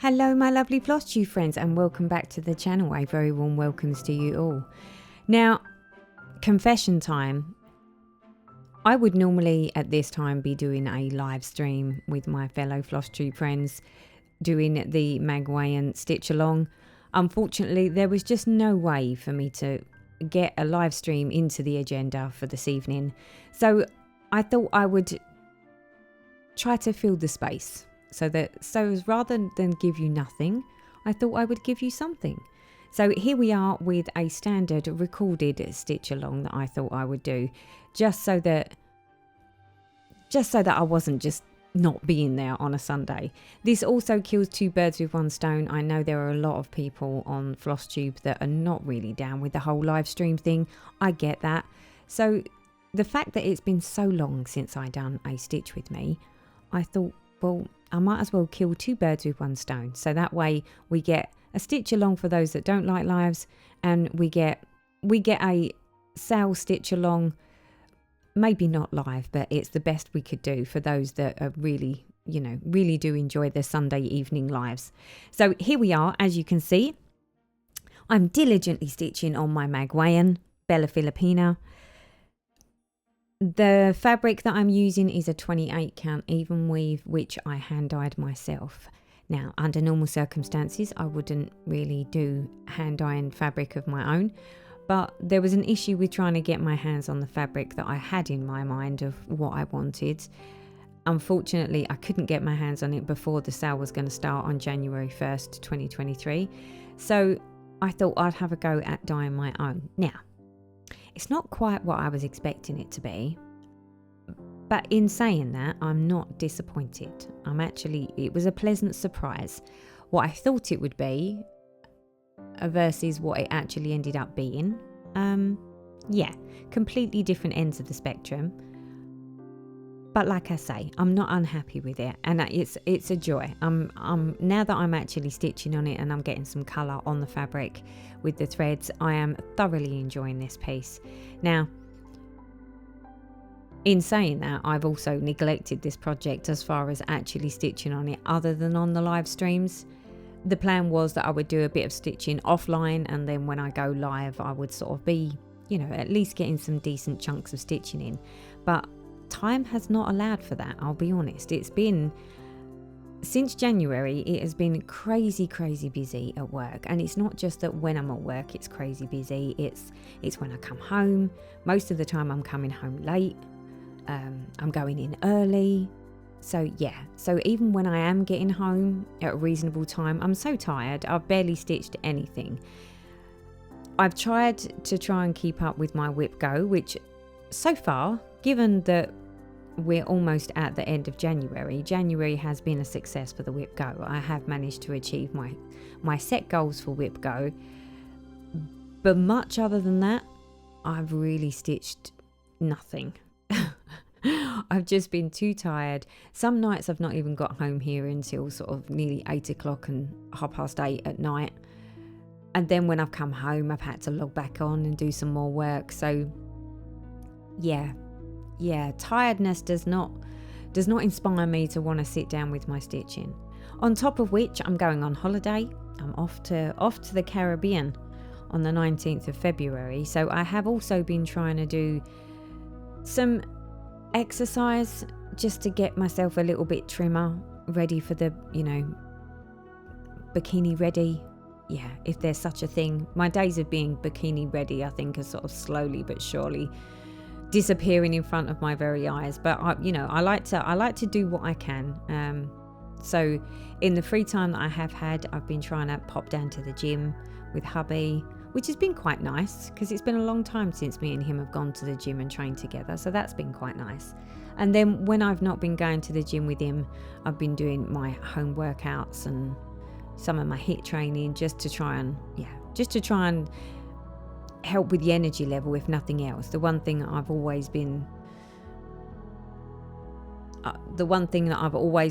Hello my lovely Flosstube friends, and welcome back to the channel. A very warm welcomes to you all. Now, confession time. I would normally at this time be doing a live stream with my fellow Flosstube friends, doing the Magwayen stitch along. Unfortunately, there was just no way for me to get a live stream into the agenda for this evening. So I thought I would try to fill the space. So rather than give you nothing, I thought I would give you something. So here we are with a standard recorded stitch along that I thought I would do, just so that I wasn't just not being there on a Sunday. This also kills two birds with one stone. I know there are a lot of people on Flosstube that are not really down with the whole live stream thing. I get that. So the fact that it's been so long since I done a stitch with me, I thought, well, I might as well kill two birds with one stone. So that way we get a stitch along for those that don't like lives, and we get a sale stitch along, maybe not live, but it's the best we could do for those that are really, really do enjoy their Sunday evening lives. So here we are, as you can see. I'm diligently stitching on my Magwayen Bella Filipina. The fabric that I'm using is a 28 count even weave, which I hand dyed myself. Now, under normal circumstances, I wouldn't really do hand dyeing fabric of my own, but there was an issue with trying to get my hands on the fabric that I had in my mind of what I wanted. Unfortunately, I couldn't get my hands on it before the sale was going to start on January 1st, 2023. So I thought I'd have a go at dyeing my own. Now, it's not quite what I was expecting it to be, but in saying that, I'm not disappointed. It was a pleasant surprise. What I thought it would be versus what it actually ended up being. Completely different ends of the spectrum. But like I say, I'm not unhappy with it, and it's a joy. Now that I'm actually stitching on it and I'm getting some colour on the fabric with the threads, I am thoroughly enjoying this piece. Now, in saying that, I've also neglected this project as far as actually stitching on it other than on the live streams. The plan was that I would do a bit of stitching offline, and then when I go live I would sort of be, at least getting some decent chunks of stitching in. But time has not allowed for that, I'll be honest. It's been, since January, it has been crazy busy at work. And it's not just that when I'm at work it's crazy busy, it's when I come home. Most of the time I'm coming home late, I'm going in early. So even when I am getting home at a reasonable time, I'm so tired, I've barely stitched anything. I've tried to keep up with my whip go, which so far, given that we're almost at the end of January has been a success for the whip go. I have managed to achieve my set goals for whip go, but much other than that, I've really stitched nothing. I've just been too tired. Some nights I've not even got home here until sort of nearly 8 o'clock and 8:30 at night, and then when I've come home I've had to log back on and do some more work. So tiredness does not inspire me to want to sit down with my stitching. On top of which, I'm going on holiday. I'm off to the Caribbean on the 19th of February. So I have also been trying to do some exercise just to get myself a little bit trimmer, ready for the, bikini ready. Yeah, if there's such a thing. My days of being bikini ready, I think, are sort of slowly but surely disappearing in front of my very eyes. But I like to do what I can. So in the free time that I have had, I've been trying to pop down to the gym with hubby, which has been quite nice because it's been a long time since me and him have gone to the gym and trained together. So that's been quite nice. And then when I've not been going to the gym with him, I've been doing my home workouts and some of my HIIT training just to try and help with the energy level, if nothing else. The one thing that I've always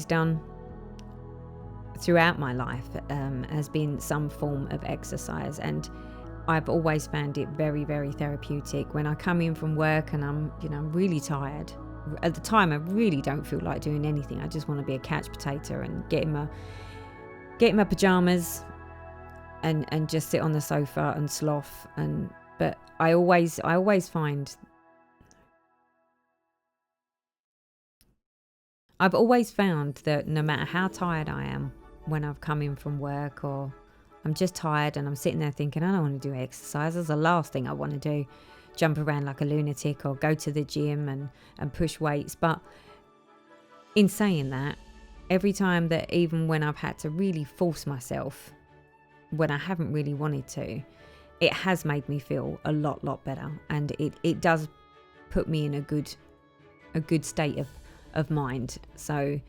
done throughout my life has been some form of exercise, and I've always found it very, very therapeutic. When I come in from work and I'm really tired, at the time I really don't feel like doing anything. I just want to be a couch potato and getting get in my pajamas and just sit on the sofa and sloth. But I always find, I've always found that no matter how tired I am when I've come in from work, or I'm just tired and I'm sitting there thinking, I don't want to do exercise. That's the last thing I want to do. Jump around like a lunatic or go to the gym and push weights. But in saying that, every time that, even when I've had to really force myself, when I haven't really wanted to, it has made me feel a lot better. And it does put me in a good state of mind. So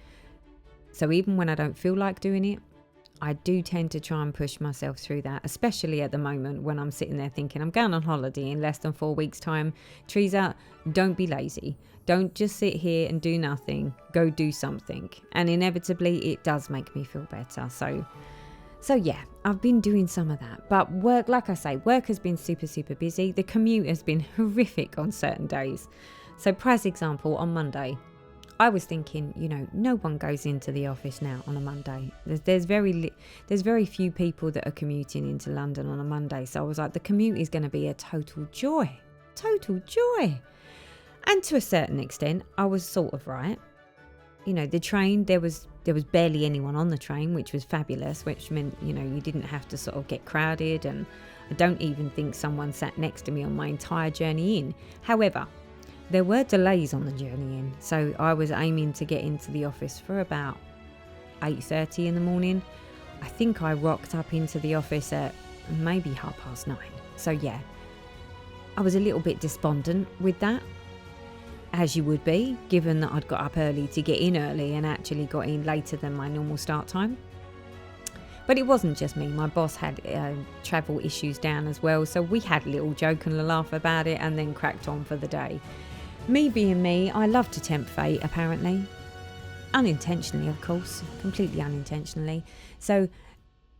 even when I don't feel like doing it, I do tend to try and push myself through that, especially at the moment when I'm sitting there thinking, I'm going on holiday in less than 4 weeks' time. Teresa, don't be lazy. Don't just sit here and do nothing. Go do something. And inevitably, it does make me feel better. So yeah, I've been doing some of that. But work, like I say, work has been super busy. The commute has been horrific on certain days. So, prize example, on Monday, I was thinking, no one goes into the office now on a Monday. There's very few people that are commuting into London on a Monday. So I was like, the commute is going to be a total joy. And to a certain extent, I was sort of right. The train, there was barely anyone on the train, which was fabulous, which meant, you didn't have to sort of get crowded. And I don't even think someone sat next to me on my entire journey in. However, there were delays on the journey in, so I was aiming to get into the office for about 8:30 in the morning. I think I rocked up into the office at maybe 9:30. So yeah, I was a little bit despondent with that, as you would be, given that I'd got up early to get in early and actually got in later than my normal start time. But it wasn't just me. My boss had travel issues down as well, so we had a little joke and a laugh about it and then cracked on for the day. Me being me, I love to tempt fate, apparently. Unintentionally, of course. Completely unintentionally. So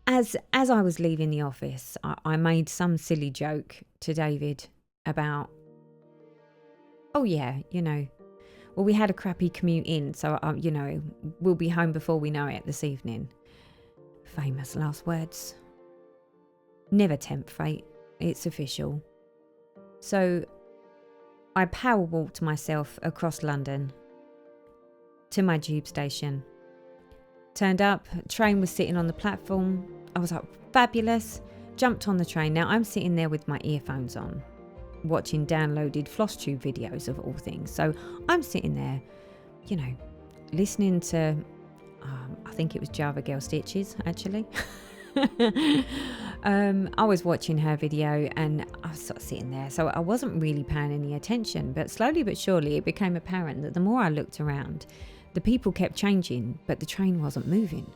as I was leaving the office, I made some silly joke to David about, oh yeah, well, we had a crappy commute in, so, we'll be home before we know it this evening. Famous last words. Never tempt fate. It's official. So I power walked myself across London to my tube station. Turned up, train was sitting on the platform. I was like, fabulous. Jumped on the train. Now I'm sitting there with my earphones on, watching downloaded Flosstube videos of all things. So I'm sitting there, listening to, I think it was Java Girl Stitches, actually. I was watching her video and I was sort of sitting there, so I wasn't really paying any attention, but slowly but surely it became apparent that the more I looked around, the people kept changing, but the train wasn't moving.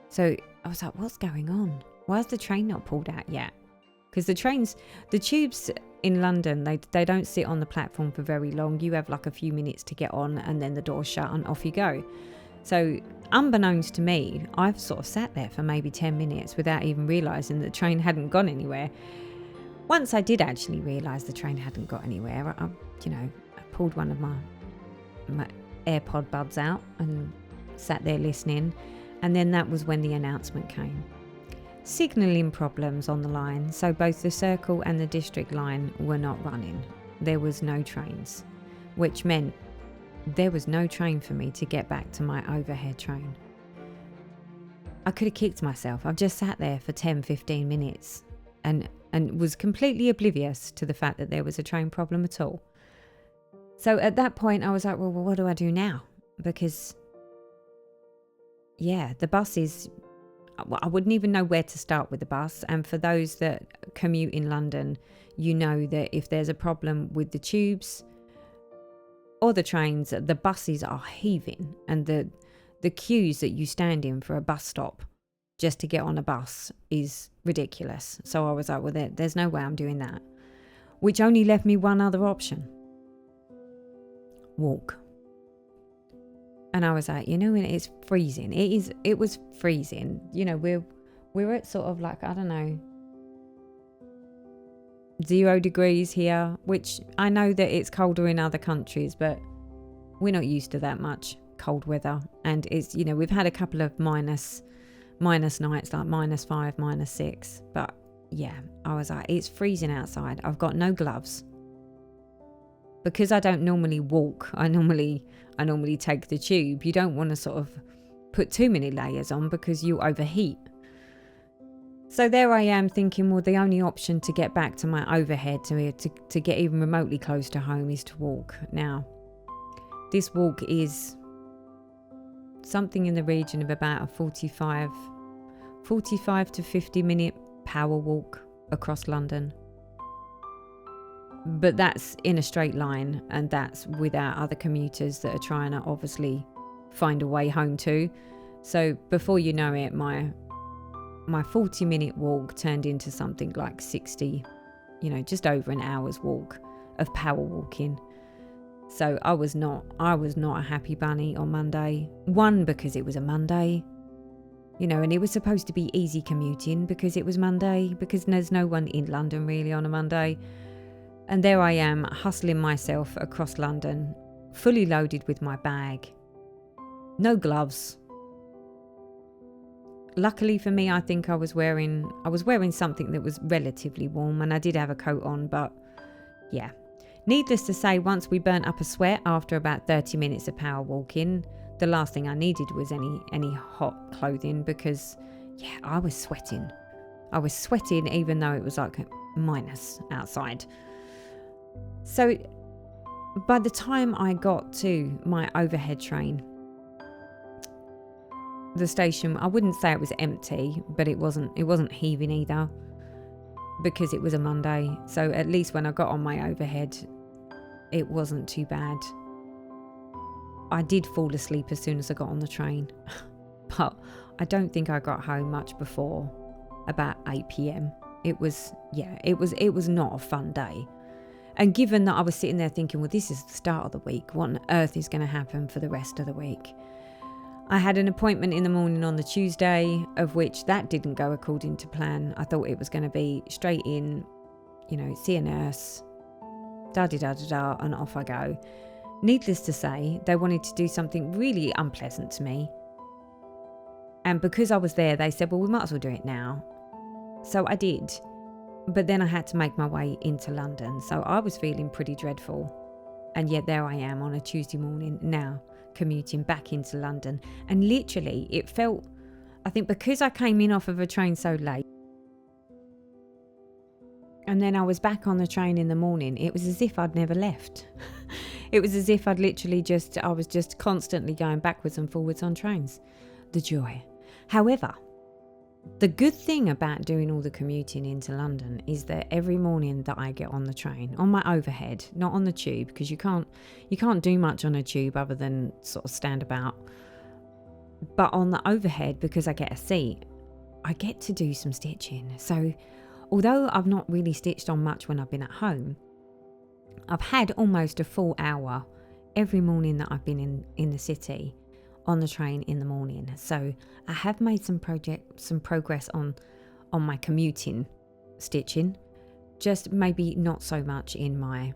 So I was like, what's going on? Why is the train not pulled out yet? Because the tubes in London, they don't sit on the platform for very long. You have like a few minutes to get on and then the doors shut and off you go. So unbeknownst to me, I've sort of sat there for maybe 10 minutes without even realising the train hadn't gone anywhere. Once I did actually realise the train hadn't got anywhere, I pulled one of my AirPod buds out and sat there listening. And then that was when the announcement came. Signalling problems on the line, so both the Circle and the District line were not running. There was no trains, which meant there was no train for me to get back to my overhead train. I could have kicked myself. I've just sat there for 10-15 minutes and was completely oblivious to the fact that there was a train problem at all. So at that point I was like, well, what do I do now? Because the bus is, I wouldn't even know where to start with the bus. And for those that commute in London, you know that if there's a problem with the tubes or the trains, the buses are heaving, and the queues that you stand in for a bus stop just to get on a bus is ridiculous. So I was like, well, there's no way I'm doing that. Which only left me one other option. Walk. And I was like, it's freezing. It was freezing. We're at sort of like, I don't know, 0 degrees here, which I know that it's colder in other countries, but we're not used to that much cold weather. And it's, we've had a couple of minus nights like -5, -6. But yeah, I was like, it's freezing outside. I've got no gloves. Because I don't normally walk, I normally take the tube. You don't want to sort of put too many layers on because you overheat. So there I am thinking, well, the only option to get back to my overhead, to get even remotely close to home, is to walk. Now, this walk is something in the region of about a 45 to 50 minute power walk across London. But that's in a straight line, and that's without other commuters that are trying to obviously find a way home too. So before you know it, my 40-minute walk turned into something like 60, just over an hour's walk of power walking. So I was not a happy bunny on Monday. One, because it was a Monday, and it was supposed to be easy commuting because it was Monday, because there's no one in London really on a Monday. And there I am, hustling myself across London, fully loaded with my bag. No gloves. Luckily for me, I think I was wearing something that was relatively warm, and I did have a coat on, but yeah. Needless to say, once we burnt up a sweat after about 30 minutes of power walking, the last thing I needed was any hot clothing, because yeah, I was sweating. I was sweating even though it was like minus outside. So by the time I got to my overhead train, the station, I wouldn't say it was empty, but it wasn't heaving either, because it was a Monday. So at least when I got on my overhead, it wasn't too bad. I did fall asleep as soon as I got on the train, but I don't think I got home much before about 8 p.m. It was not a fun day. And given that I was sitting there thinking, well, this is the start of the week, what on earth is going to happen for the rest of the week? I had an appointment in the morning on the Tuesday, of which that didn't go according to plan. I thought it was going to be straight in, see a nurse, da-di-da-da-da, and off I go. Needless to say, they wanted to do something really unpleasant to me. And because I was there, they said, well, we might as well do it now. So I did. But then I had to make my way into London, so I was feeling pretty dreadful. And yet there I am on a Tuesday morning now, commuting back into London. And literally, it felt, I think because I came in off of a train so late, and then I was back on the train in the morning, it was as if I'd never left. It was as if I was just constantly going backwards and forwards on trains. The joy. However, the good thing about doing all the commuting into London is that every morning that I get on the train, on my overhead, not on the tube, because you can't do much on a tube other than sort of stand about. But on the overhead, because I get a seat, I get to do some stitching. So although I've not really stitched on much when I've been at home, I've had almost a full hour every morning that I've been in the city on the train in the morning. So I have made some progress on my commuting stitching, just maybe not so much in my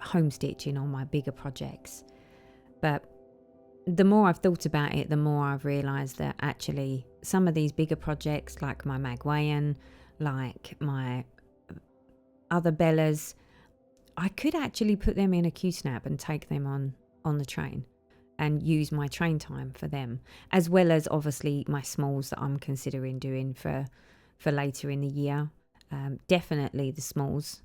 home stitching on my bigger projects. But the more I've thought about it, the more I've realised that actually some of these bigger projects, like my Magwayen, like my other Bellas, I could actually put them in a Q-snap and take them on the train and use my train time for them, as well as obviously my smalls that I'm considering doing for later in the year. Definitely the smalls.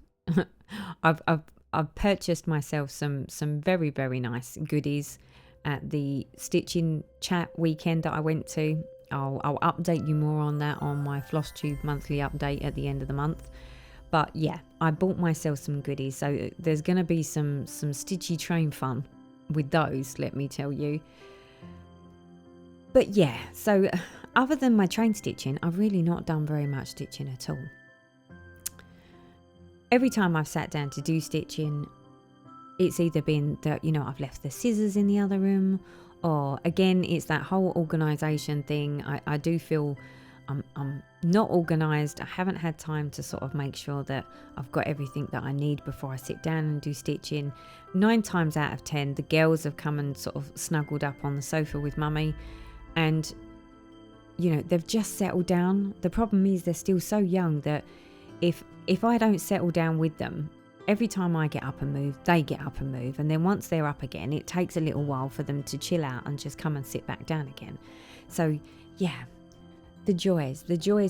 I've purchased myself some very, very nice goodies at the stitching chat weekend that I went to. I'll update you more on that on my Flosstube monthly update at the end of the month. But yeah, I bought myself some goodies, so there's going to be some Stitchy train fun with those, let me tell you. But yeah, so other than my train stitching, I've really not done very much stitching at all. Every time I've sat down to do stitching, it's either been that, I've left the scissors in the other room, or again, it's that whole organisation thing. I do feel I'm not organised. I haven't had time to sort of make sure that I've got everything that I need before I sit down and do stitching. 9 times out of 10, the girls have come and sort of snuggled up on the sofa with mummy, and they've just settled down. The problem is they're still so young that if I don't settle down with them, every time I get up and move, they get up and move. And then once they're up again, it takes a little while for them to chill out and just come and sit back down again. So yeah, the joys,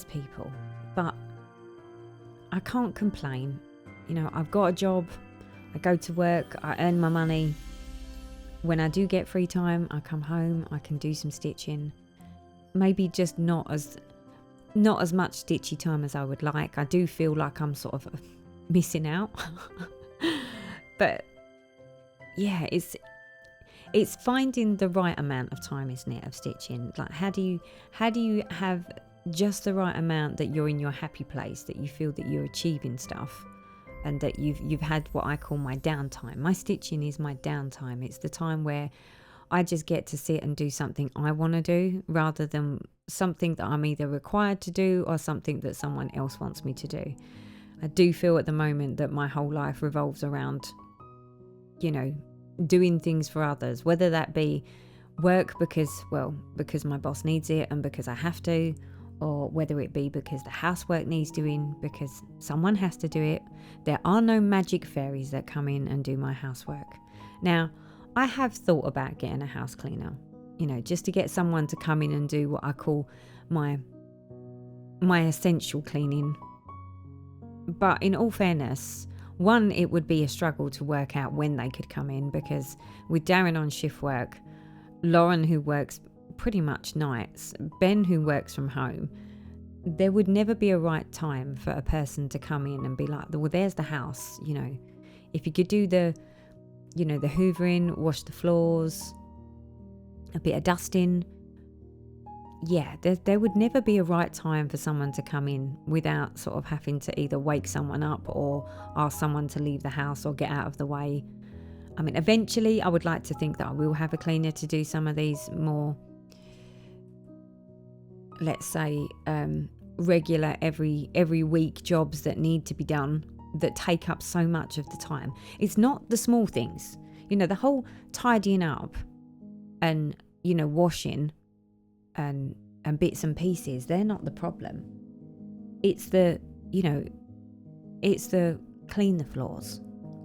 people. But I can't complain. I've got a job, I go to work, I earn my money. When I do get free time, I come home, I can do some stitching. Maybe just not as much stitchy time as I would like. I do feel like I'm sort of missing out. But yeah, it's finding the right amount of time, isn't it, of stitching? Like how do you have just the right amount that you're in your happy place, that you feel that you're achieving stuff, and that you've had what I call my downtime. My stitching is my downtime. It's the time where I just get to sit and do something I want to do, rather than something that I'm either required to do or something that someone else wants me to do. I do feel at the moment that my whole life revolves around, doing things for others, whether that be work because my boss needs it and because I have to, or whether it be because the housework needs doing because someone has to do it. There are no magic fairies that come in and do my housework. Now, I have thought about getting a house cleaner, just to get someone to come in and do what I call my essential cleaning. But in all fairness, one, it would be a struggle to work out when they could come in, because with Darren on shift work, Lauren, who works pretty much nights, Ben, who works from home, there would never be a right time for a person to come in and be like, well, there's the house. If you could do the hoovering, wash the floors, a bit of dusting, yeah, there would never be a right time for someone to come in without sort of having to either wake someone up or ask someone to leave the house or get out of the way. I mean, eventually I would like to think that I will have a cleaner to do some of these more, let's say, regular every week jobs that need to be done, that take up so much of the time. It's not the small things, the whole tidying up and washing and bits and pieces. They're not the problem. It's the clean the floors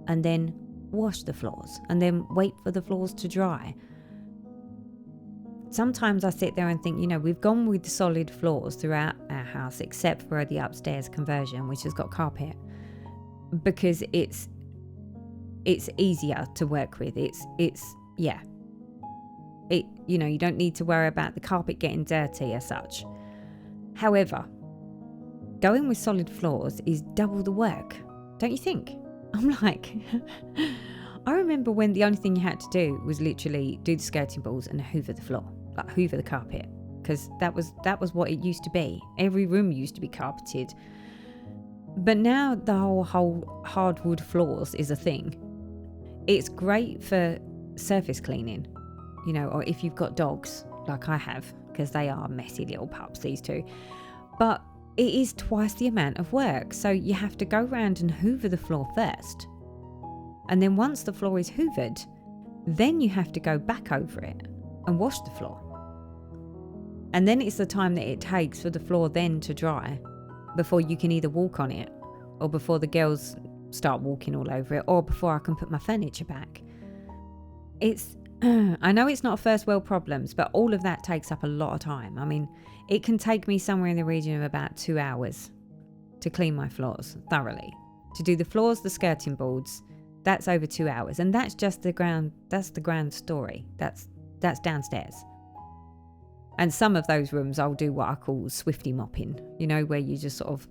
and then wash the floors and then wait for the floors to dry. Sometimes I sit there and think, we've gone with solid floors throughout our house except for the upstairs conversion, which has got carpet, because it's easier to work with. You don't need to worry about the carpet getting dirty as such. However, going with solid floors is double the work, don't you think? I'm like, I remember when the only thing you had to do was literally do the skirting boards and hoover the floor, like hoover the carpet, because that was what it used to be. Every room used to be carpeted. But now the whole hardwood floors is a thing. It's great for surface cleaning, or if you've got dogs like I have, because they are messy little pups, these two. But it is twice the amount of work. So you have to go round and hoover the floor first. And then once the floor is hoovered, then you have to go back over it and wash the floor. And then it's the time that it takes for the floor then to dry before you can either walk on it, or before the girls start walking all over it, or before I can put my furniture back. I know it's not first world problems, but all of that takes up a lot of time. I mean, it can take me somewhere in the region of about 2 hours to clean my floors thoroughly. To do the floors, the skirting boards, that's over 2 hours. And that's just the ground story. That's downstairs. And some of those rooms I'll do what I call swifty mopping, where you just sort of,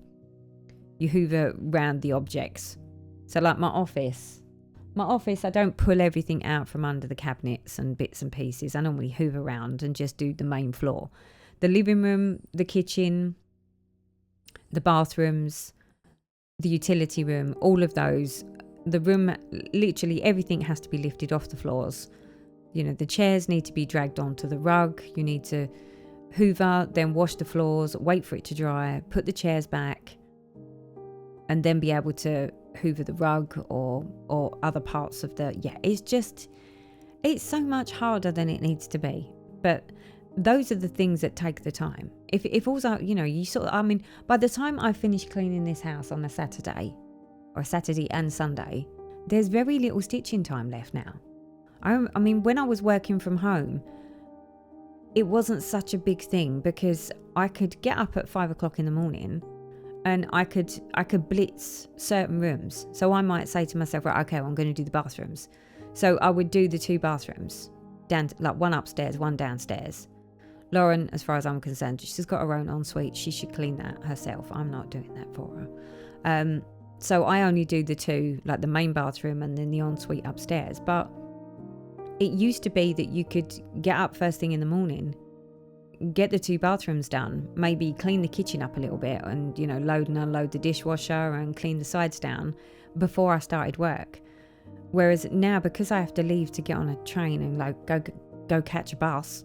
you hoover round the objects. So like my office, I don't pull everything out from under the cabinets and bits and pieces. I normally hoover around and just do the main floor. The living room, the kitchen, the bathrooms, the utility room, all of those. The room, literally everything has to be lifted off the floors. The chairs need to be dragged onto the rug. You need to hoover, then wash the floors, wait for it to dry, put the chairs back, and then be able to hoover the rug or other parts of it's so much harder than it needs to be. But those are the things that take the time. If also, you sort of, I mean, by the time I finish cleaning this house on a Saturday and Sunday, there's very little stitching time left now. I mean, when I was working from home, it wasn't such a big thing because I could get up at 5 o'clock in the morning and I could blitz certain rooms. So I might say to myself, right, okay, well, I'm going to do the bathrooms. So I would do the 2 bathrooms, down, like one upstairs, one downstairs. Lauren, as far as I'm concerned, she's got her own ensuite. She should clean that herself. I'm not doing that for her. So I only do the 2, like the main bathroom and then the ensuite upstairs. But it used to be that you could get up first thing in the morning, get the 2 bathrooms done, maybe clean the kitchen up a little bit and, load and unload the dishwasher and clean the sides down before I started work. Whereas now, because I have to leave to get on a train and go catch a bus,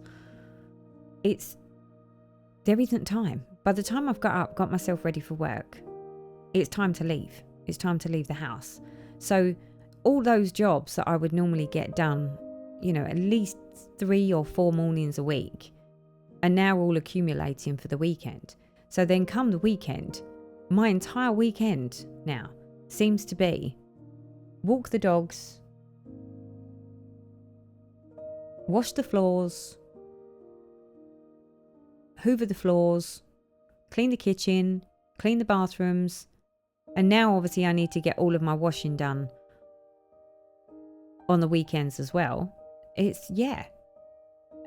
there isn't time. By the time I've got up, got myself ready for work, it's time to leave. It's time to leave the house. So all those jobs that I would normally get done, at least 3 or 4 mornings a week, are now all accumulating for the weekend. So then come the weekend, my entire weekend now seems to be walk the dogs, wash the floors, hoover the floors, clean the kitchen, clean the bathrooms, and now obviously I need to get all of my washing done on the weekends as well.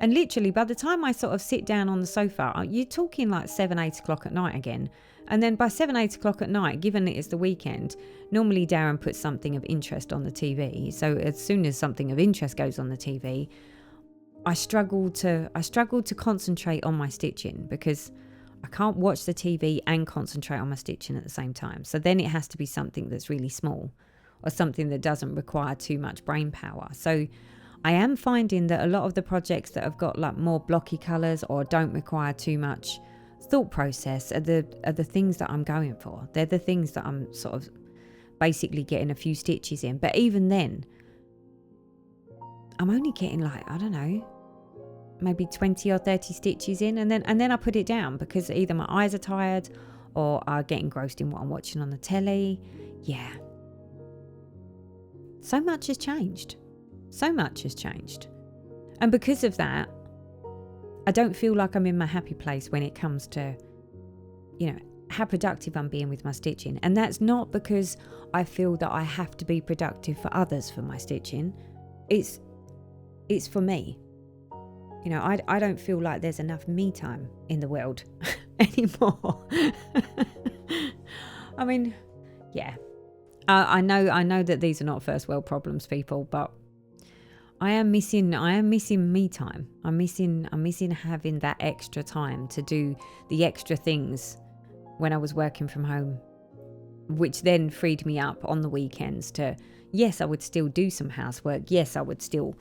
And literally by the time I sort of sit down on the sofa, you're talking like 7-8 o'clock at night again. And then by 7-8 o'clock at night, given it is the weekend, normally Darren puts something of interest on the TV. So as soon as something of interest goes on the TV, I struggle to concentrate on my stitching because I can't watch the TV and concentrate on my stitching at the same time. So then it has to be something that's really small or something that doesn't require too much brain power. So I am finding that a lot of the projects that have got like more blocky colours or don't require too much thought process are the things that I'm going for. They're the things that I'm sort of basically getting a few stitches in. But even then, I'm only getting like, I don't know, maybe 20 or 30 stitches in, and then I put it down because either my eyes are tired or I get engrossed in what I'm watching on the telly. Yeah. So much has changed. So much has changed. And because of that, I don't feel like I'm in my happy place when it comes to, how productive I'm being with my stitching. And that's not because I feel that I have to be productive for others for my stitching. It's for me. I don't feel like there's enough me time in the world anymore. I mean, yeah. I know that these are not first world problems, people, but I am missing me time. I'm missing having that extra time to do the extra things when I was working from home, which then freed me up on the weekends to, yes, I would still do some housework. Yes, I would still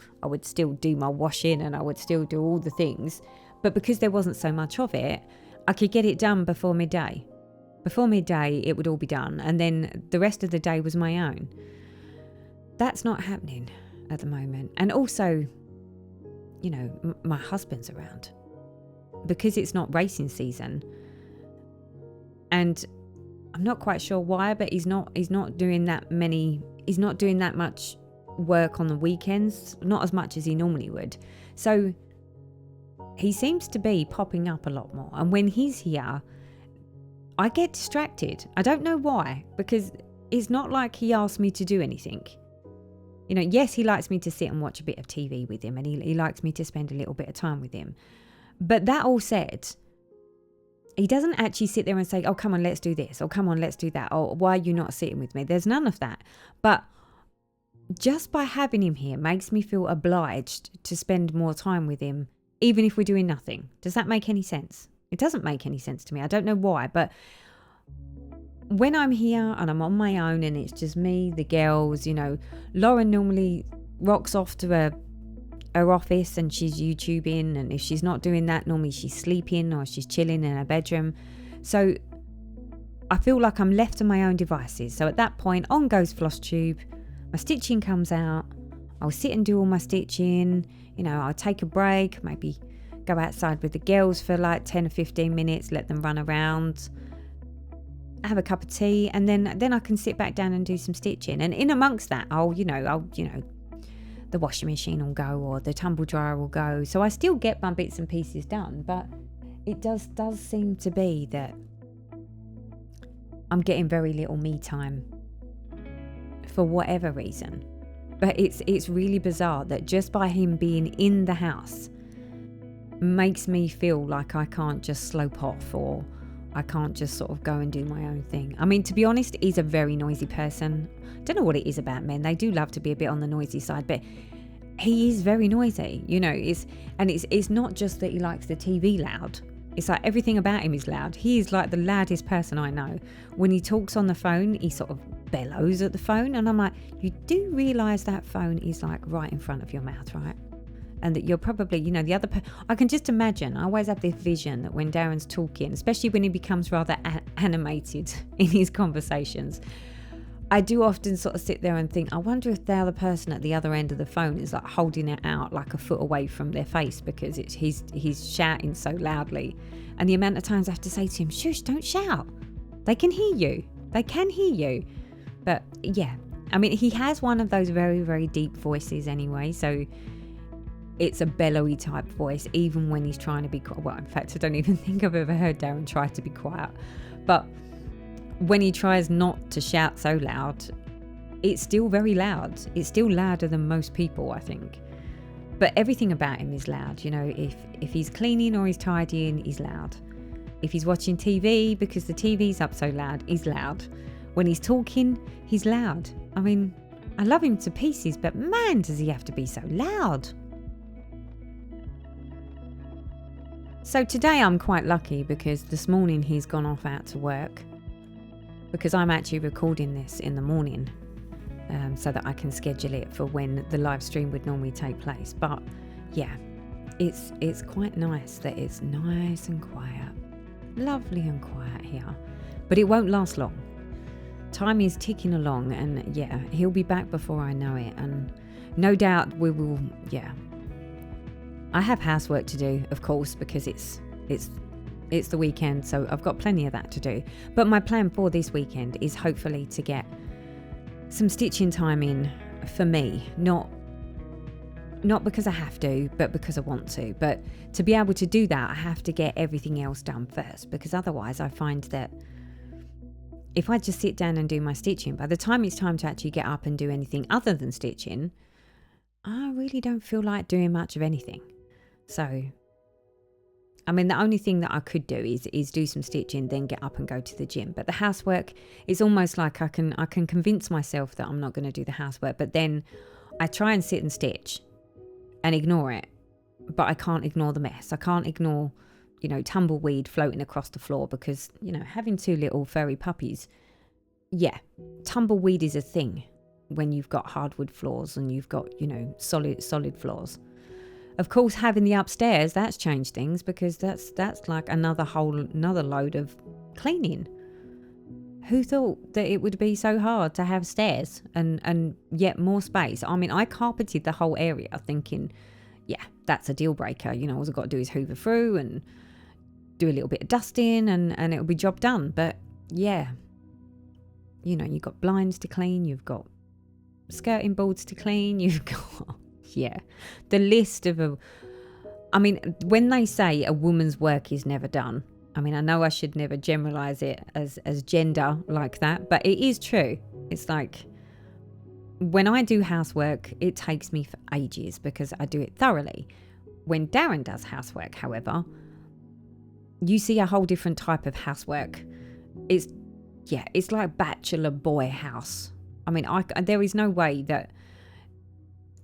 do my washing and I would still do all the things. But because there wasn't so much of it, I could get it done before midday. Before midday, it would all be done. And then the rest of the day was my own. That's not happening at the moment. And also, my husband's around because it's not racing season. And I'm not quite sure why, but he's not doing that much work on the weekends, not as much as he normally would. So he seems to be popping up a lot more. And when he's here, I get distracted. I don't know why, because it's not like he asked me to do anything. Yes, he likes me to sit and watch a bit of TV with him, and he likes me to spend a little bit of time with him. But that all said, he doesn't actually sit there and say, oh, come on, let's do this, or come on, let's do that, or why are you not sitting with me? There's none of that. But just by having him here makes me feel obliged to spend more time with him, even if we're doing nothing. Does that make any sense? It doesn't make any sense to me. I don't know why, but when I'm here and I'm on my own and it's just me, the girls, Lauren normally rocks off to her office and she's YouTubing, and if she's not doing that, normally she's sleeping or she's chilling in her bedroom. So I feel like I'm left to my own devices. So at that point, on goes Flosstube, my stitching comes out, I'll sit and do all my stitching, I'll take a break, maybe go outside with the girls for like 10 or 15 minutes, let them run around, have a cup of tea, and then I can sit back down and do some stitching. And in amongst that, I'll the washing machine will go, or the tumble dryer will go. So I still get my bits and pieces done, but it does seem to be that I'm getting very little me time for whatever reason. But it's really bizarre that just by him being in the house makes me feel like I can't just slope off, or I can't just sort of go and do my own thing. I mean, to be honest, he's a very noisy person. Don't know what it is about men. They do love to be a bit on the noisy side, but he is very noisy, it's not just that he likes the TV loud. It's like everything about him is loud. He is like the loudest person I know. When he talks on the phone, he sort of bellows at the phone, and I'm like, you do realise that phone is like right in front of your mouth, right? And that you're probably, the other I can just imagine. I always have this vision that when Darren's talking, especially when he becomes rather animated in his conversations, I do often sort of sit there and think, I wonder if the other person at the other end of the phone is like holding it out like a foot away from their face, because he's shouting so loudly. And the amount of times I have to say to him, shush, don't shout. They can hear you. They can hear you. But yeah, I mean, he has one of those very, very deep voices anyway. So it's a bellowy type voice, even when he's trying to be quiet. Well, in fact, I don't even think I've ever heard Darren try to be quiet. But when he tries not to shout so loud, it's still very loud. It's still louder than most people, I think. But everything about him is loud. If he's cleaning or he's tidying, he's loud. If he's watching TV because the TV's up so loud, he's loud. When he's talking, he's loud. I mean, I love him to pieces, but man, does he have to be so loud. So today I'm quite lucky, because this morning he's gone off out to work, because I'm actually recording this in the morning, so that I can schedule it for when the live stream would normally take place. But yeah, it's quite nice that it's nice and quiet, lovely and quiet here. But it won't last long. Time is ticking along, and yeah, he'll be back before I know it, and no doubt we will. Yeah, I have housework to do, of course, because it's the weekend, so I've got plenty of that to do. But my plan for this weekend is hopefully to get some stitching time in for me, not because I have to, but because I want to. But to be able to do that, I have to get everything else done first, because otherwise I find that if I just sit down and do my stitching, by the time it's time to actually get up and do anything other than stitching, I really don't feel like doing much of anything. So, I mean, the only thing that I could do is do some stitching, then get up and go to the gym. But the housework, it's almost like I can convince myself that I'm not going to do the housework, but then I try and sit and stitch and ignore it. But I can't ignore the mess. I can't ignore, tumbleweed floating across the floor, because, having two little furry puppies, yeah, tumbleweed is a thing when you've got hardwood floors and you've got, solid floors. Of course, having the upstairs, that's changed things, because that's like another load of cleaning. Who thought that it would be so hard to have stairs and yet more space? I mean, I carpeted the whole area thinking, yeah, that's a deal breaker. All I've got to do is hoover through and do a little bit of dusting and it'll be job done. But yeah, you've got blinds to clean, you've got skirting boards to clean, you've got, yeah, the list of when they say a woman's work is never done, I mean, I know I should never generalize it as gender like that, but it is true. It's like, when I do housework, it takes me for ages because I do it thoroughly. When Darren does housework, however, you see a whole different type of housework. It's like bachelor boy house. I mean, there is no way that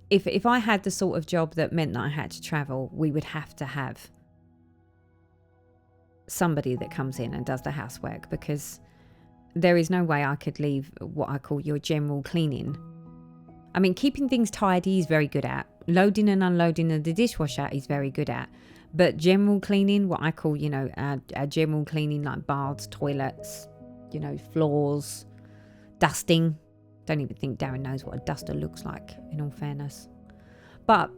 if I had the sort of job that meant that I had to travel, we would have to have somebody that comes in and does the housework, because there is no way I could leave what I call your general cleaning. I mean, keeping things tidy is very good at. Loading and unloading of the dishwasher is very good at. But general cleaning, what I call, our general cleaning, like baths, toilets, floors, dusting. Don't even think Darren knows what a duster looks like, in all fairness. But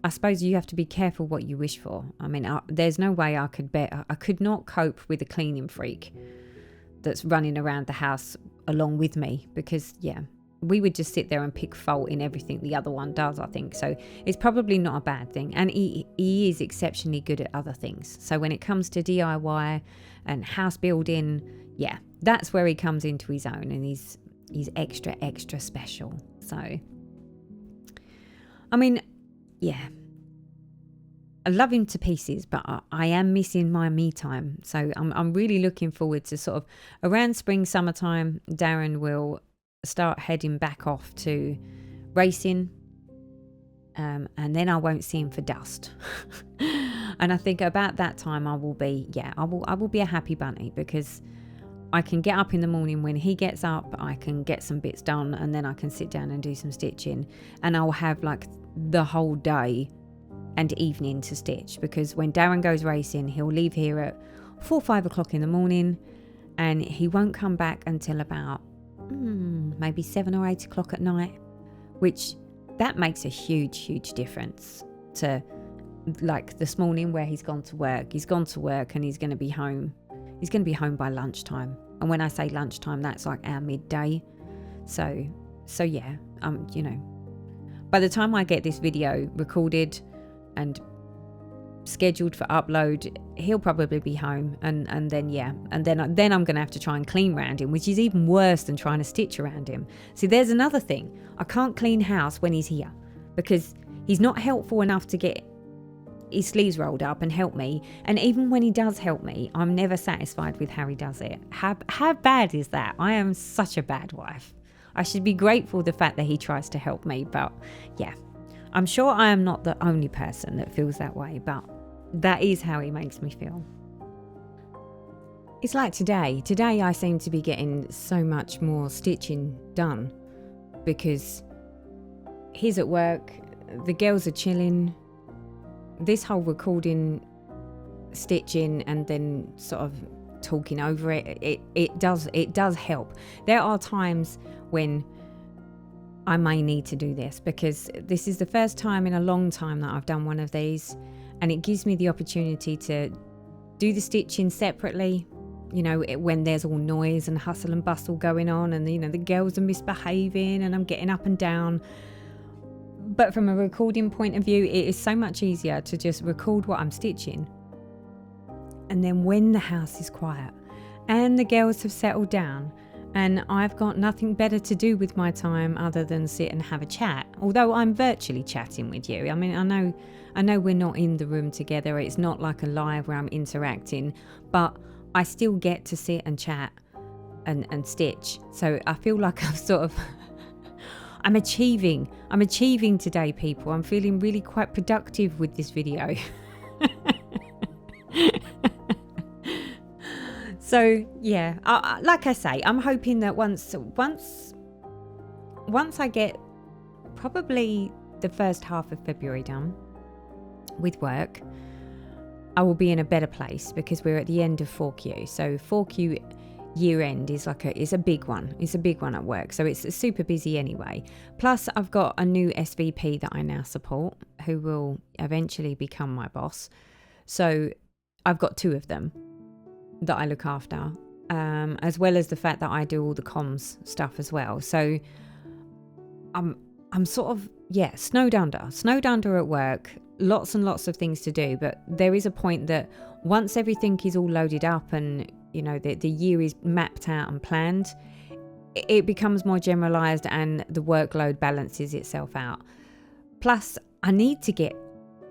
I suppose you have to be careful what you wish for. I mean, there's no way I could not cope with a cleaning freak that's running around the house along with me, because we would just sit there and pick fault in everything the other one does, I think. So it's probably not a bad thing. And he is exceptionally good at other things. So when it comes to DIY and house building, that's where he comes into his own, and he's extra special. So, I mean, I love him to pieces, but I am missing my me time. So I'm really looking forward to sort of around spring, summertime, Darren will start heading back off to racing. And then I won't see him for dust. And I think about that time I will be a happy bunny, because I can get up in the morning when he gets up, I can get some bits done, and then I can sit down and do some stitching, and I'll have like the whole day and evening to stitch, because when Darren goes racing, he'll leave here at 4 or 5 o'clock in the morning, and he won't come back until about maybe 7 or 8 o'clock at night, which that makes a huge difference to like this morning where he's gone to work and he's going to be home by lunchtime. And when I say lunchtime, that's like our midday. So by the time I get this video recorded and scheduled for upload, he'll probably be home, and then I'm going to have to try and clean around him, which is even worse than trying to stitch around him. See, there's another thing. I can't clean house when he's here, because he's not helpful enough to get his sleeves rolled up and help me. And even when he does help me, I'm never satisfied with how he does it. How bad is that? I am such a bad wife. I should be grateful the fact that he tries to help me, but I'm sure I am not the only person that feels that way, but that is how he makes me feel. It's like today. Today I seem to be getting so much more stitching done, because he's at work, the girls are chilling. This whole recording, stitching, and then sort of talking over it does help. There are times when I may need to do this, because this is the first time in a long time that I've done one of these, and it gives me the opportunity to do the stitching separately, when there's all noise and hustle and bustle going on, and the girls are misbehaving and I'm getting up and down. But from a recording point of view, it is so much easier to just record what I'm stitching, and then when the house is quiet and the girls have settled down and I've got nothing better to do with my time other than sit and have a chat, although I'm virtually chatting with you. I mean, I know we're not in the room together, it's not like a live where I'm interacting, but I still get to sit and chat and stitch. So I feel like I'm sort of I'm achieving today, people. I'm feeling really quite productive with this video. So like I say, I'm hoping that once I get probably the first half of February done with work, I will be in a better place, because we're at the end of 4Q. So 4Q year end is a big one. It's a big one at work. So it's super busy anyway. Plus I've got a new SVP that I now support, who will eventually become my boss. So I've got 2 of them that I look after, as well as the fact that I do all the comms stuff as well. So I'm sort of snowed under at work, lots and lots of things to do. But there is a point that once everything is all loaded up and the year is mapped out and planned, it becomes more generalized and the workload balances itself out. Plus I need to get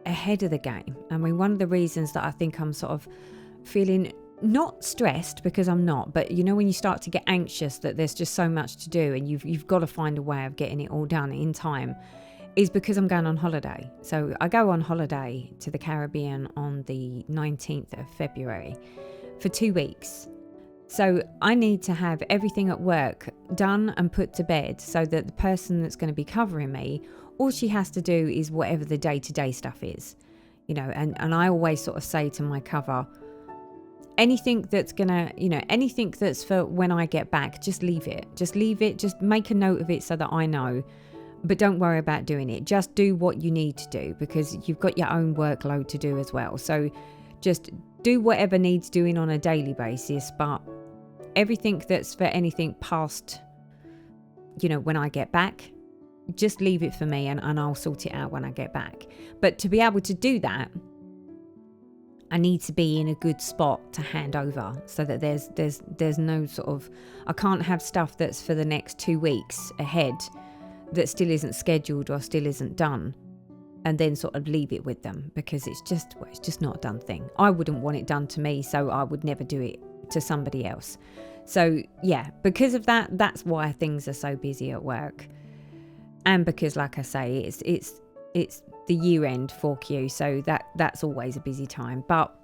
ahead of the game. I mean, one of the reasons that I think I'm sort of feeling not stressed, because I'm not, but when you start to get anxious that there's just so much to do and you've got to find a way of getting it all done in time, is because I'm going on holiday. So I go on holiday to the Caribbean on the 19th of February for 2 weeks. So I need to have everything at work done and put to bed, so that the person that's going to be covering me, all she has to do is whatever the day-to-day stuff is, and I always sort of say to my cover, anything that's anything that's for when I get back, just leave it, just make a note of it so that I know. But don't worry about doing it. Just do what you need to do, because you've got your own workload to do as well. So just do whatever needs doing on a daily basis. But everything that's for anything past, when I get back, just leave it for me and I'll sort it out when I get back. But to be able to do that, I need to be in a good spot to hand over, so that there's no sort of, I can't have stuff that's for the next 2 weeks ahead that still isn't scheduled or still isn't done, and then sort of leave it with them, because it's just not a done thing. I wouldn't want it done to me, so I would never do it to somebody else. So yeah, because of that, that's why things are so busy at work. And because, like I say, it's the year end for Q, so that's always a busy time. But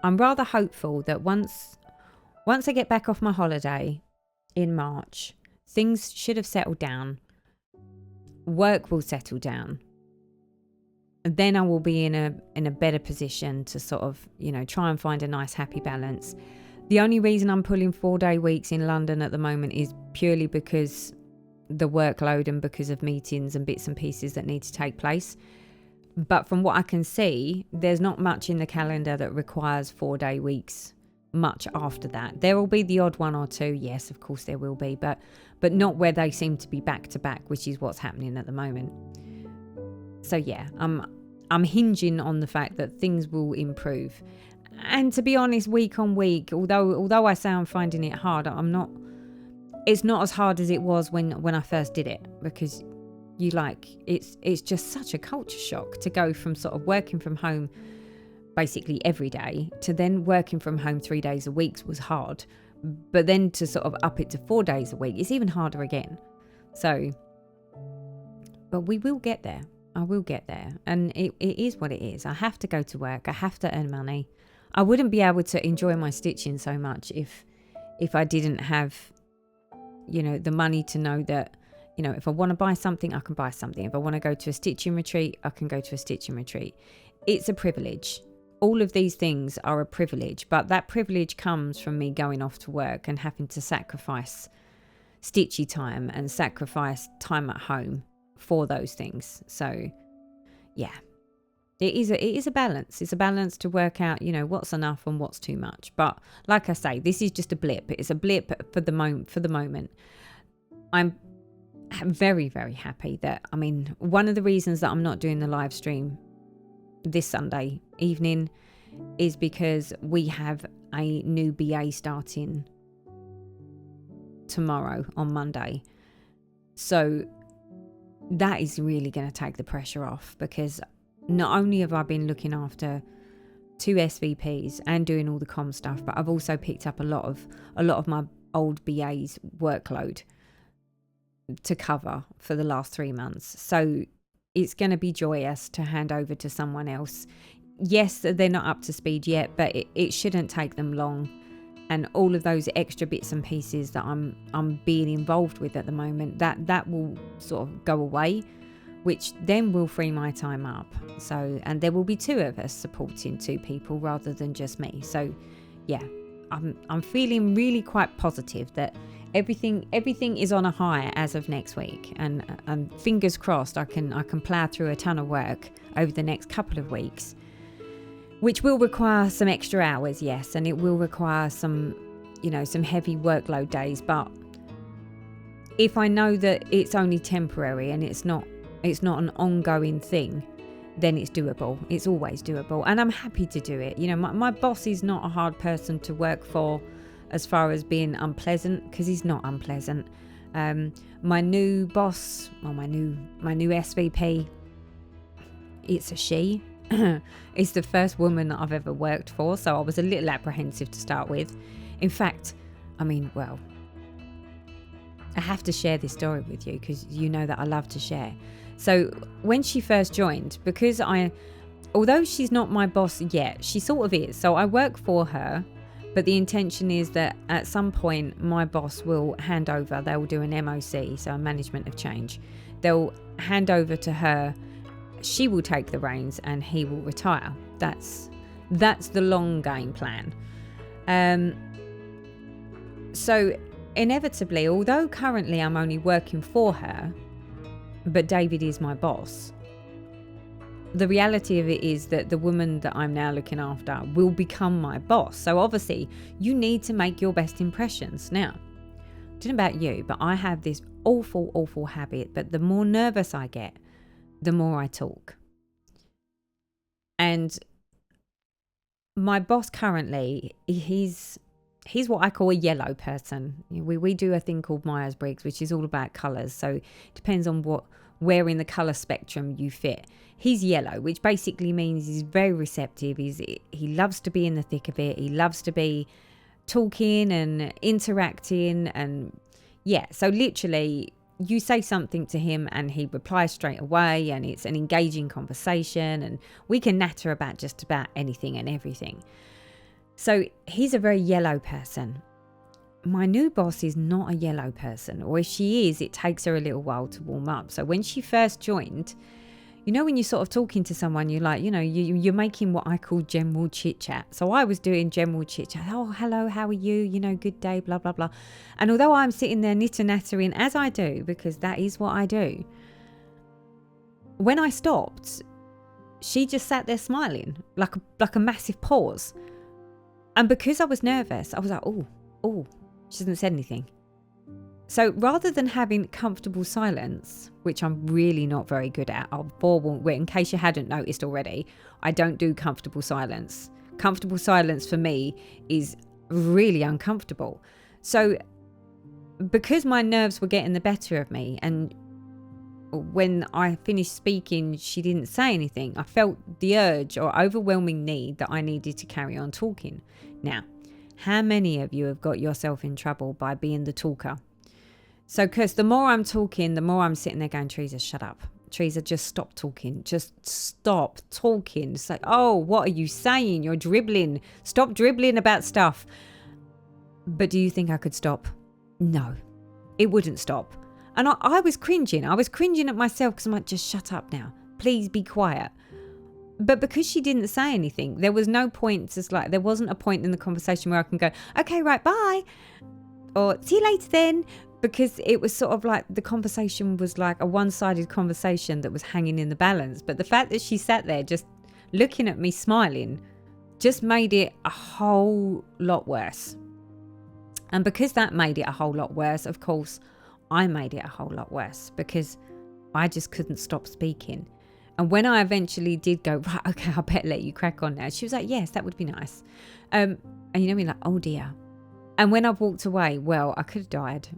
I'm rather hopeful that once I get back off my holiday in March, things should have settled down. Work will settle down. And then I will be in a better position to sort of, try and find a nice happy balance. The only reason I'm pulling 4-day weeks in London at the moment is purely because the workload and because of meetings and bits and pieces that need to take place. But from what I can see, there's not much in the calendar that requires 4-day weeks much after that. There will be the odd one or two, yes, of course there will be, but not where they seem to be back to back, which is what's happening at the moment. So yeah, I'm hinging on the fact that things will improve. And to be honest, week on week, although I say I'm finding it hard, it's not as hard as it was when I first did it, because it's just such a culture shock to go from sort of working from home basically every day to then working from home 3 days a week was hard, but then to sort of up it to 4 days a week, it's even harder again. So, but we will get there. I will get there, and it is what it is. I have to go to work. I have to earn money. I wouldn't be able to enjoy my stitching so much if I didn't have, the money to know that, if I want to buy something, I can buy something. If I want to go to a stitching retreat, I can go to a stitching retreat. It's a privilege. All of these things are a privilege, but that privilege comes from me going off to work and having to sacrifice stitchy time and sacrifice time at home for those things. So yeah, it is a balance. It's a balance to work out, what's enough and what's too much. But like I say, this is just a blip. It's a blip for the moment. I'm very, very happy that, one of the reasons that I'm not doing the live stream this Sunday evening is because we have a new BA starting tomorrow on Monday. So that is really going to take the pressure off, because not only have I been looking after 2 SVPs and doing all the comm stuff, but I've also picked up a lot of my old BA's workload to cover for the last 3 months. So it's going to be joyous to hand over to someone else. Yes, they're not up to speed yet, but it shouldn't take them long. And all of those extra bits and pieces that I'm being involved with at the moment, that will sort of go away, which then will free my time up. So, and there will be 2 of us supporting 2 people rather than just me. So yeah, I'm feeling really quite positive that everything is on a high as of next week, and fingers crossed I can plough through a ton of work over the next couple of weeks, which will require some extra hours, yes, and it will require some heavy workload days. But if I know that it's only temporary and it's not an ongoing thing, then it's doable. It's always doable, and I'm happy to do it. My boss is not a hard person to work for as far as being unpleasant, because he's not unpleasant. My new boss, or my new SVP, it's a she. It's the first woman that I've ever worked for, so I was a little apprehensive to start with. In fact, I have to share this story with you, because you know that I love to share. So when she first joined, because although she's not my boss yet, she sort of is. So I work for her, but the intention is that at some point my boss will hand over. They'll do an MOC, so a management of change. They'll hand over to her. She will take the reins and he will retire. That's the long game plan. So inevitably, although currently I'm only working for her, but David is my boss. The reality of it is that the woman that I'm now looking after will become my boss. So obviously you need to make your best impressions. Now, I don't know about you, but I have this awful habit, but the more nervous I get, the more I talk. And my boss currently, he's what I call a yellow person. We do a thing called Myers-Briggs, which is all about colours. So it depends on where in the colour spectrum you fit. He's yellow, which basically means he's very receptive. He loves to be in the thick of it. He loves to be talking and interacting. And yeah, so literally you say something to him and he replies straight away, and it's an engaging conversation, and we can natter about just about anything and everything. So he's a very yellow person. My new boss is not a yellow person, or if she is, it takes her a little while to warm up. So when she first joined, you know, when you're sort of talking to someone, you're like, you know, you're making what I call general chit chat. So I was doing general chit chat. Oh, hello, how are you? You know, good day, blah, blah, blah. And although I'm sitting there nitter-nattering, as I do, because that is what I do, when I stopped, she just sat there smiling, like a massive pause. And because I was nervous, I was like, oh, she hasn't said anything. So rather than having comfortable silence, which I'm really not very good at, I'll forewarn, in case you hadn't noticed already, I don't do comfortable silence. Comfortable silence for me is really uncomfortable. So because my nerves were getting the better of me, and when I finished speaking, she didn't say anything, I felt the urge or overwhelming need that I needed to carry on talking. Now, how many of you have got yourself in trouble by being the talker? So, because the more I'm talking, the more I'm sitting there going, Teresa, shut up. Teresa, just stop talking. Just stop talking. It's like, oh, what are you saying? You're dribbling. Stop dribbling about stuff. But do you think I could stop? No, it wouldn't stop. And I was cringing. I was cringing at myself because I'm like, just shut up now. Please be quiet. But because she didn't say anything, there was no point, there wasn't a point in the conversation where I can go, okay, right, bye. Or see you later then. Because it was sort of like the conversation was like a one-sided conversation that was hanging in the balance. But the fact that she sat there just looking at me smiling just made it a whole lot worse. And because that made it a whole lot worse, of course, I made it a whole lot worse because I just couldn't stop speaking. And when I eventually did go, right, okay, I better let you crack on now. She was like, yes, that would be nice. And you know me, like, oh dear. And when I walked away, well, I could have died.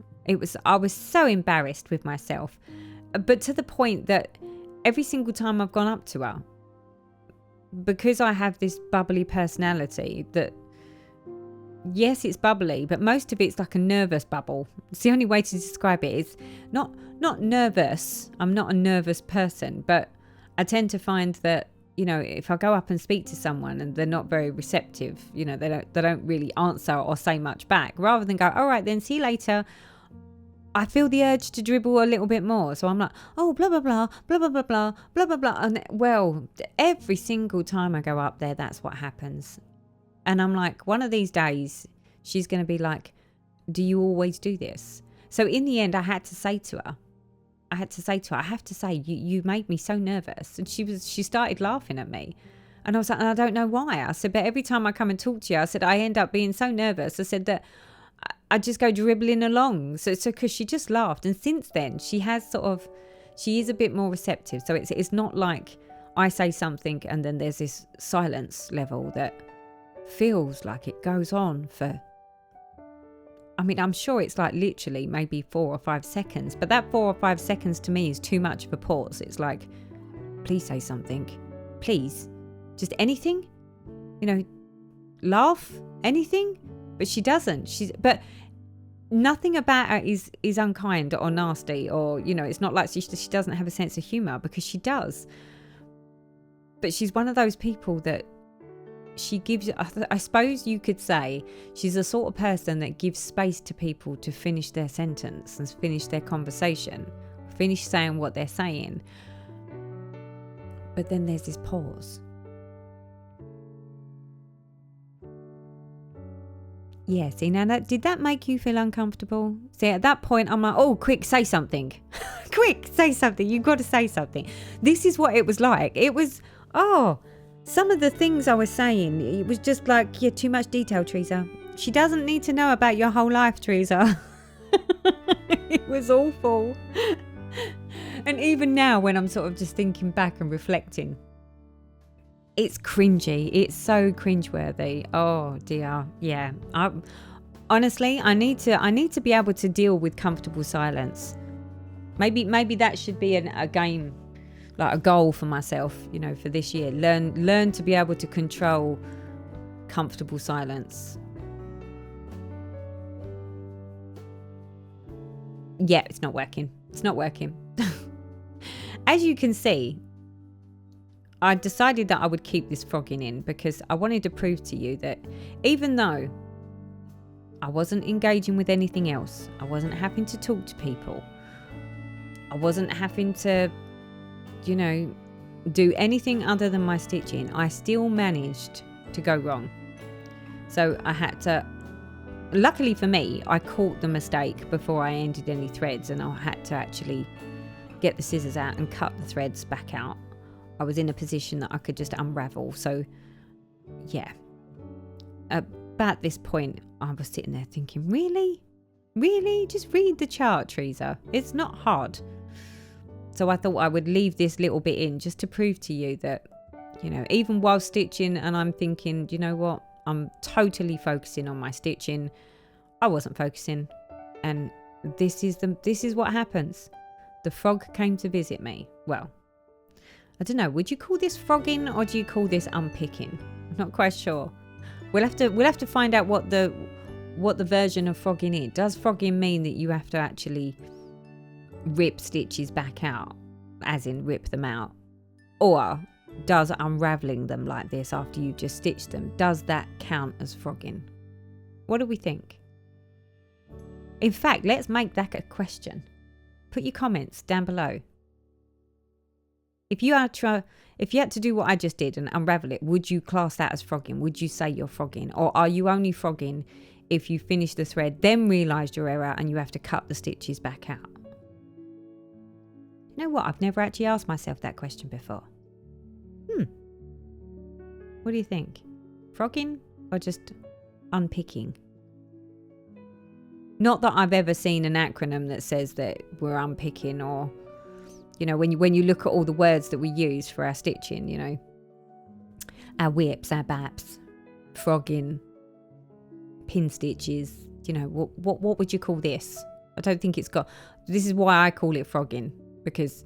I was so embarrassed with myself, but to the point that every single time I've gone up to her, because I have this bubbly personality that, yes, it's bubbly, but most of it's like a nervous bubble. It's the only way to describe it. It's not nervous. I'm not a nervous person, but I tend to find that, you know, if I go up and speak to someone and they're not very receptive, you know, they don't really answer or say much back, rather than go, all right, then see you later. I feel the urge to dribble a little bit more. So I'm like, oh, blah, blah, blah, blah, blah, blah, blah, blah, blah, blah. And well, every single time I go up there, that's what happens. And I'm like, one of these days, she's going to be like, do you always do this? So in the end, I had to say to her, I have to say, you made me so nervous. And she started laughing at me. And I was like, and I don't know why. I said, but every time I come and talk to you, I said, I end up being so nervous. I said that I just go dribbling along. So because she just laughed. And since then, she is a bit more receptive. So it's not like I say something and then there's this silence level that feels like it goes on for, I mean, I'm sure it's like literally maybe 4 or 5 seconds. But that 4 or 5 seconds to me is too much of a pause. It's like, please say something. Please. Just anything. You know, laugh. Anything. But she doesn't. But nothing about her is unkind or nasty, or, you know, it's not like she doesn't have a sense of humour, because she does. But she's one of those people that she gives, I suppose you could say, she's the sort of person that gives space to people to finish their sentence and finish their conversation, finish saying what they're saying. But then there's this pause. Yeah, see, now did that make you feel uncomfortable? See, at that point, I'm like, oh, quick, say something. quick, say something. You've got to say something. This is what it was like. It was, some of the things I was saying, it was just like, yeah, too much detail, Teresa. She doesn't need to know about your whole life, Teresa. It was awful. And even now, when I'm sort of just thinking back and reflecting, it's cringy. It's so cringeworthy. Oh dear. Yeah. Honestly, I need to be able to deal with comfortable silence. Maybe that should be a game, like a goal for myself, for this year. Learn to be able to control comfortable silence. Yeah, it's not working. It's not working. As you can see, I decided that I would keep this frogging in because I wanted to prove to you that even though I wasn't engaging with anything else, I wasn't having to talk to people, I wasn't having to, do anything other than my stitching, I still managed to go wrong. So I had to, luckily for me, I caught the mistake before I ended any threads, and I had to actually get the scissors out and cut the threads back out. I was in a position that I could just unravel. So yeah, about this point I was sitting there thinking, really just read the chart, Teresa, it's not hard. So I thought I would leave this little bit in just to prove to you that, even while stitching and I'm thinking, you know what, I'm totally focusing on my stitching, I wasn't focusing. And this is what happens. The frog came to visit me. Well, I don't know, would you call this frogging or do you call this unpicking? I'm not quite sure. We'll have to find out what the version of frogging is. Does frogging mean that you have to actually rip stitches back out, as in rip them out? Or does unraveling them like this after you've just stitched them, does that count as frogging? What do we think? In fact, let's make that a question. Put your comments down below. If you had to do what I just did and unravel it, would you class that as frogging? Would you say you're frogging? Or are you only frogging if you finish the thread, then realised your error and you have to cut the stitches back out? You know what? I've never actually asked myself that question before. What do you think? Frogging or just unpicking? Not that I've ever seen an acronym that says that we're unpicking, or when you look at all the words that we use for our stitching, our whips, our baps, frogging, pin stitches, what would you call this? I don't think it's got, this is why I call it frogging, because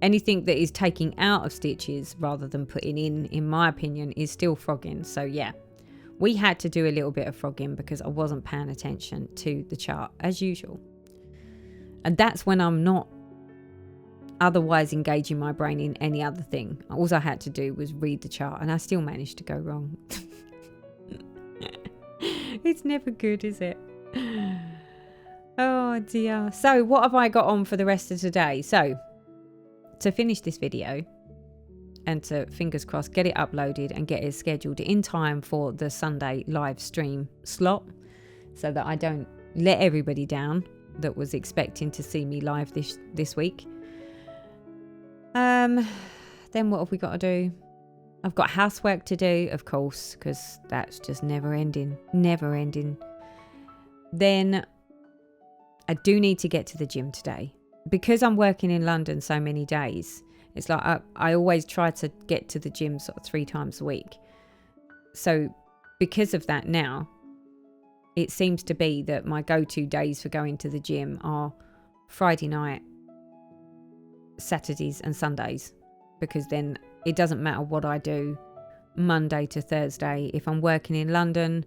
anything that is taking out of stitches rather than putting in my opinion, is still frogging. So yeah, we had to do a little bit of frogging because I wasn't paying attention to the chart as usual. And that's when I'm not otherwise engaging my brain in any other thing. All I had to do was read the chart and I still managed to go wrong. It's never good, is it? Oh dear. So what have I got on for the rest of today? So to finish this video and to, fingers crossed, get it uploaded and get it scheduled in time for the Sunday live stream slot, so that I don't let everybody down that was expecting to see me live this week. Then what have we got to do? I've got housework to do, of course, because that's just never ending. Then I do need to get to the gym today. Because I'm working in London so many days, it's like I always try to get to the gym sort of 3 times a week. So because of that now, it seems to be that my go-to days for going to the gym are Friday night, Saturdays and Sundays, because then it doesn't matter what I do Monday to Thursday. If I'm working in London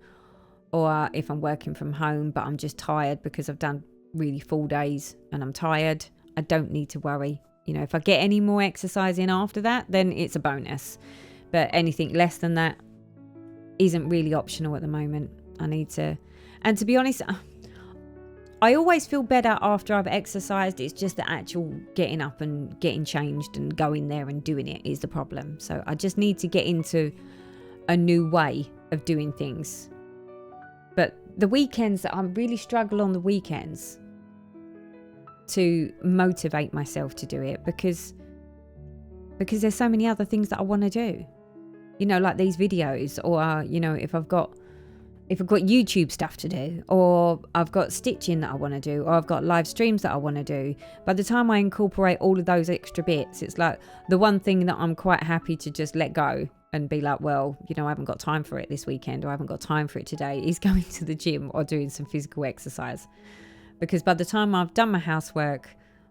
or if I'm working from home but I'm just tired because I've done really full days and I'm tired, I don't need to worry. If I get any more exercise in after that, then it's a bonus. But anything less than that isn't really optional at the moment. I need to, and to be honest, I always feel better after I've exercised. It's just the actual getting up and getting changed and going there and doing it is the problem. So I just need to get into a new way of doing things. But the weekends, I really struggle on the weekends. to motivate myself to do it, because there's so many other things that I want to do, you know, like these videos, or you know, if I've got YouTube stuff to do, or I've got stitching that I want to do, or I've got live streams that I want to do. By the time I incorporate all of those extra bits, it's like the one thing that I'm quite happy to just let go and be like, well, you know, I haven't got time for it this weekend, or I haven't got time for it today, is going to the gym or doing some physical exercise. Because by the time I've done my housework,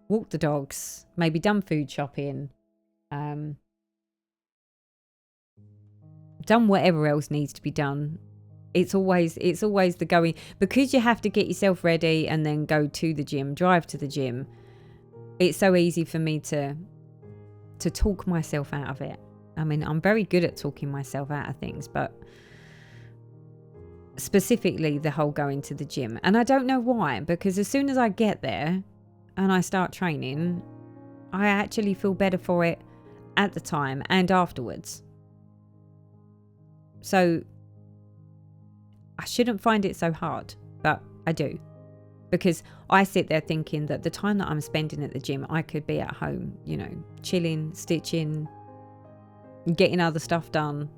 walked the dogs, maybe done food shopping, done whatever else needs to be done, it's always the going, because you have to get yourself ready and then go to the gym, drive to the gym. It's so easy for me to talk myself out of it. I mean, I'm very good at talking myself out of things, but specifically the whole going to the gym. And I don't know why, because as soon as I get there and I start training, I actually feel better for it at the time and afterwards. So I shouldn't find it so hard, but I do. Because I sit there thinking that the time that I'm spending at the gym, I could be at home, you know, chilling, stitching, getting other stuff done.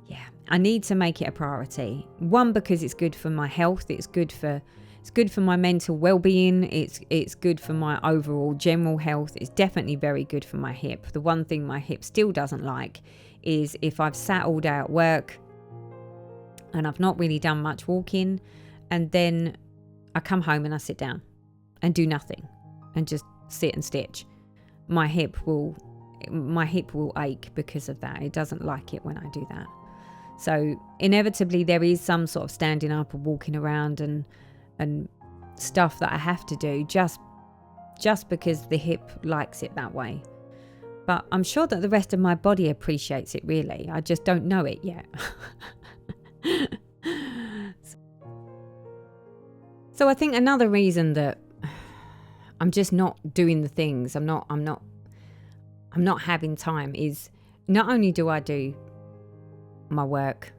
Yeah, I need to make it a priority. One, because it's good for my health, it's good for my mental well-being, it's good for my overall general health. It's definitely very good for my hip. The one thing my hip still doesn't like is if I've sat all day at work and I've not really done much walking, and then I come home and I sit down and do nothing and just sit and stitch. My hip will ache because of that. It doesn't like it when I do that. So inevitably there is some sort of standing up and walking around and stuff that I have to do just because the hip likes it that way. But I'm sure that the rest of my body appreciates it, really. I just don't know it yet. So I think another reason that I'm just not doing the things, I'm not having time, is not only do I do my work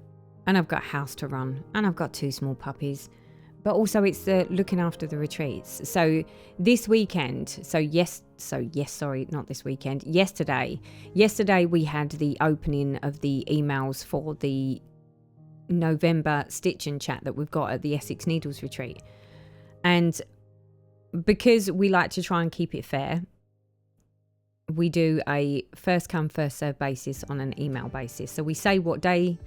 and I've got a house to run and I've got 2 small puppies, but also it's the looking after the retreats. So this weekend, yesterday we had the opening of the emails for the November stitch and chat that we've got at the Essex Needles retreat. And because we like to try and keep it fair, we do a first come first serve basis on an email basis. So we say what day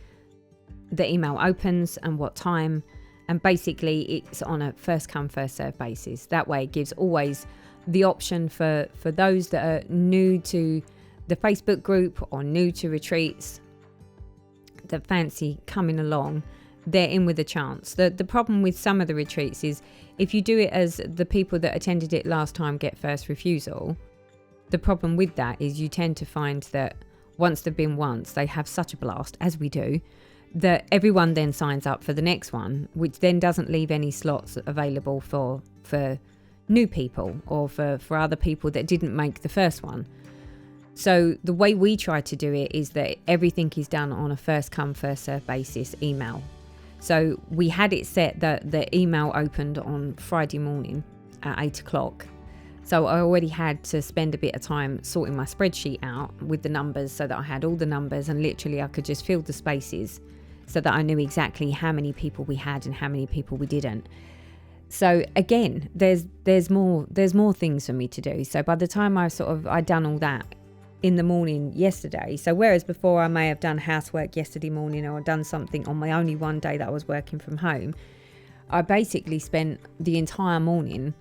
the email opens and what time, and basically it's on a first come first serve basis. That way it gives always the option for those that are new to the Facebook group or new to retreats that fancy coming along, they're in with a chance. The problem with some of the retreats is if you do it as the people that attended it last time get first refusal, the problem with that is you tend to find that once they've been once, they have such a blast, as we do, that everyone then signs up for the next one, which then doesn't leave any slots available for new people or for other people that didn't make the first one. So the way we try to do it is that everything is done on a first come first serve basis email. So we had it set that the email opened on Friday morning at 8 o'clock. So I already had to spend a bit of time sorting my spreadsheet out with the numbers so that I had all the numbers and literally I could just fill the spaces so that I knew exactly how many people we had and how many people we didn't. So again, there's more things for me to do. So by the time I'd done all that in the morning yesterday, so whereas before I may have done housework yesterday morning or done something on my only one day that I was working from home, I basically spent the entire morning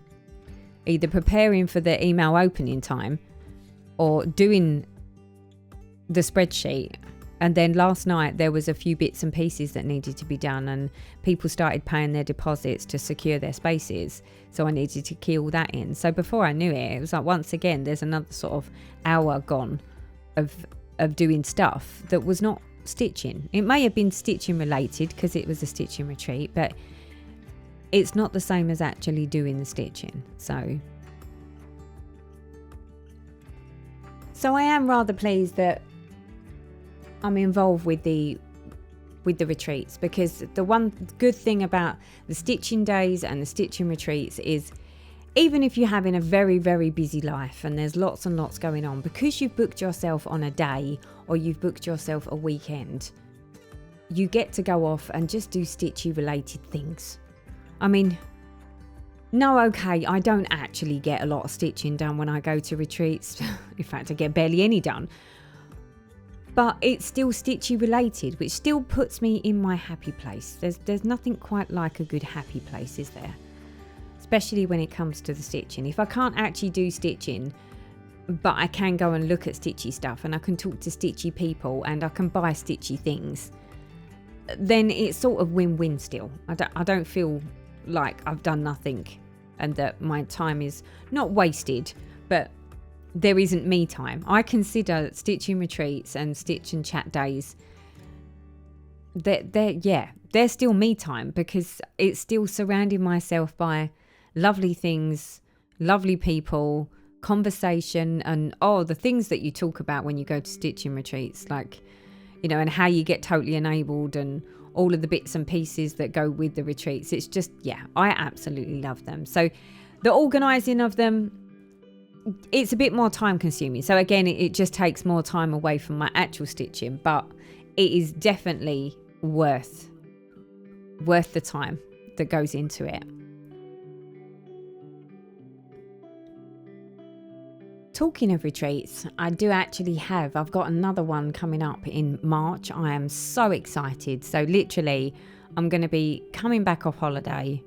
either preparing for the email opening time or doing the spreadsheet. And then last night there was a few bits and pieces that needed to be done and people started paying their deposits to secure their spaces. So I needed to key all that in. So before I knew it, it was like once again, there's another sort of hour gone of doing stuff that was not stitching. It may have been stitching related because it was a stitching retreat, but it's not the same as actually doing the stitching. So I am rather pleased that I'm involved with the retreats, because the one good thing about the stitching days and the stitching retreats is even if you're having a very, very busy life and there's lots and lots going on, because you've booked yourself on a day or you've booked yourself a weekend, you get to go off and just do Stitchy related things. I mean, no, okay, I don't actually get a lot of stitching done when I go to retreats. In fact, I get barely any done. But it's still Stitchy related, which still puts me in my happy place. There's nothing quite like a good happy place, is there? Especially when it comes to the stitching. If I can't actually do stitching, but I can go and look at Stitchy stuff and I can talk to Stitchy people and I can buy Stitchy things, then it's sort of win-win still. I don't feel like I've done nothing and that my time is not wasted, but there isn't me time. I consider stitching retreats and stitch and chat days, they're still me time, because it's still surrounding myself by lovely things, lovely people, conversation, and the things that you talk about when you go to stitching retreats, like, you know, and how you get totally enabled and all of the bits and pieces that go with the retreats. It's just, I absolutely love them. So the organising of them, it's a bit more time consuming. So again, it just takes more time away from my actual stitching, but it is definitely worth the time that goes into it. Talking of retreats, I've got another one coming up in March. I am so excited. So literally, I'm going to be coming back off holiday,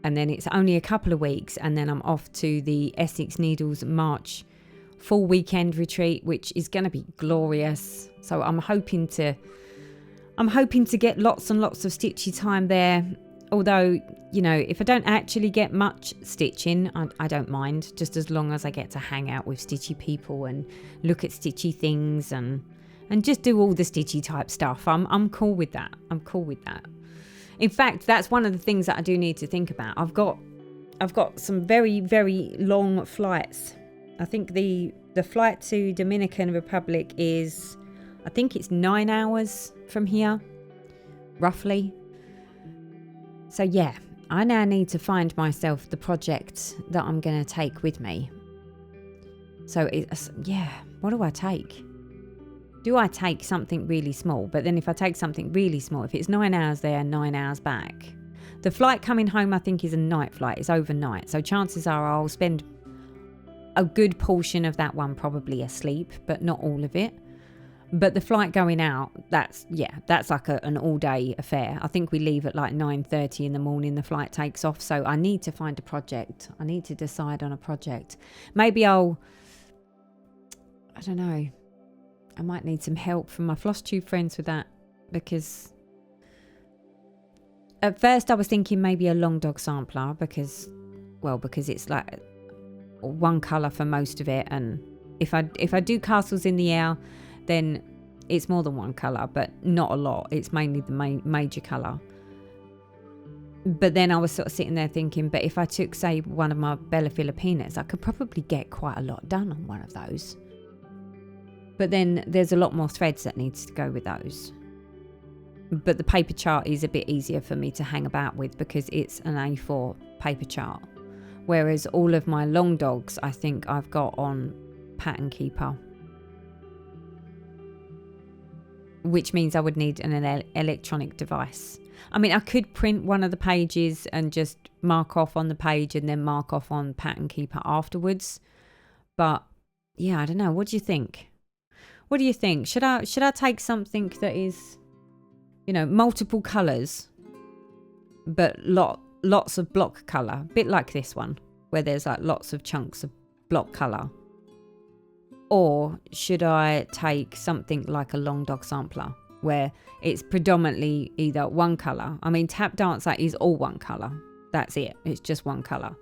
and then it's only a couple of weeks, and then I'm off to the Essex Needles March full weekend retreat, which is going to be glorious. So I'm hoping to get lots and lots of stitchy time there. Although, you know, if I don't actually get much stitching, I don't mind, just as long as I get to hang out with stitchy people and look at stitchy things and just do all the stitchy type stuff. I'm cool with that. In fact, that's one of the things that I do need to think about. I've got some very, very long flights. I think the flight to Dominican Republic is, I think it's 9 hours from here, roughly. So yeah, I now need to find myself the project that I'm going to take with me. So what do I take? Do I take something really small? But then if I take something really small, if it's 9 hours there, 9 hours back, the flight coming home I think is a night flight. It's overnight. So chances are I'll spend a good portion of that one probably asleep, but not all of it. But the flight going out, that's like an all-day affair. I think we leave at like 9:30 in the morning. The flight takes off. So I need to find a project. I need to decide on a project. Maybe I don't know. I might need some help from my Flosstube friends with that, because at first I was thinking maybe a long dog sampler because it's like one colour for most of it, and if I do castles in the air, then it's more than one colour, but not a lot. It's mainly the major colour. But then I was sort of sitting there thinking, but if I took, say, one of my Bella Filipinas, I could probably get quite a lot done on one of those. But then there's a lot more threads that needs to go with those. But the paper chart is a bit easier for me to hang about with because it's an A4 paper chart. Whereas all of my long dogs, I think I've got on Pattern Keeper, which means I would need an electronic device. I mean, I could print one of the pages and just mark off on the page and then mark off on Pattern Keeper afterwards. But yeah, I don't know. What do you think? What do you think? Should I take something that is, you know, multiple colours, but lots of block colour, a bit like this one, where there's like lots of chunks of block colour? Or should I take something like a long dog sampler, where it's predominantly either one colour? I mean, Tap Dancer is all one colour. That's it. It's just one colour.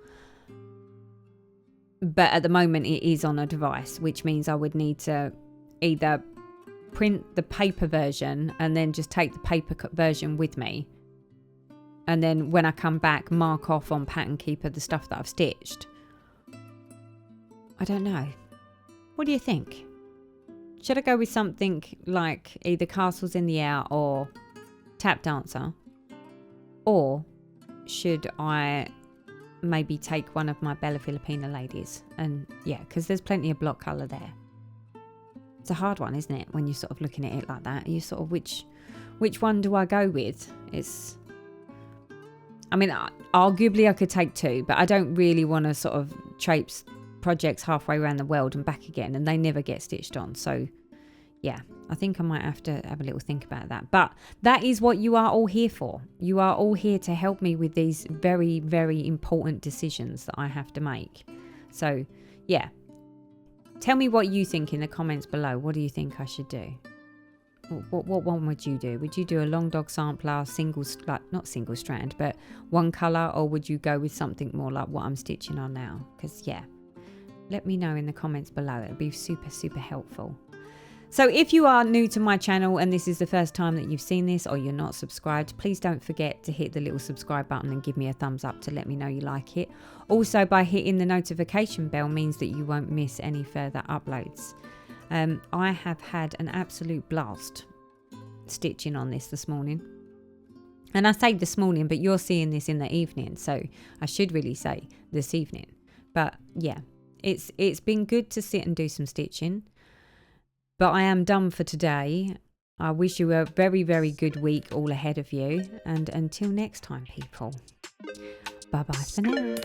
But at the moment it is on a device, which means I would need to either print the paper version and then just take the paper version with me. And then when I come back, mark off on Pattern Keeper the stuff that I've stitched. I don't know. What do you think? Should I go with something like either Castles in the Air or Tap Dancer? Or should I maybe take one of my Bella Filipina ladies, and yeah, because there's plenty of block colour there. It's a hard one, isn't it, when you're sort of looking at it like that? You sort of, which one do I go with? I mean, arguably I could take two, but I don't really want to sort of traipse projects halfway around the world and back again, and they never get stitched on. So yeah, I think I might have to have a little think about that. But that is what you are all here for. You are all here to help me with these very, very important decisions that I have to make. So yeah, tell me what you think in the comments below. What do you think I should do? What one would you do? Would you do a long dog sampler, not single strand, but one colour, or would you go with something more like what I'm stitching on now? Because yeah, let me know in the comments below. It would be super, super helpful. So if you are new to my channel and this is the first time that you've seen this, or you're not subscribed, please don't forget to hit the little subscribe button and give me a thumbs up to let me know you like it. Also, by hitting the notification bell means that you won't miss any further uploads. I have had an absolute blast stitching on this morning. And I say this morning, but you're seeing this in the evening, so I should really say this evening. But yeah, it's been good to sit and do some stitching. But I am done for today. I wish you a very, very good week all ahead of you. And until next time, people. Bye-bye for now.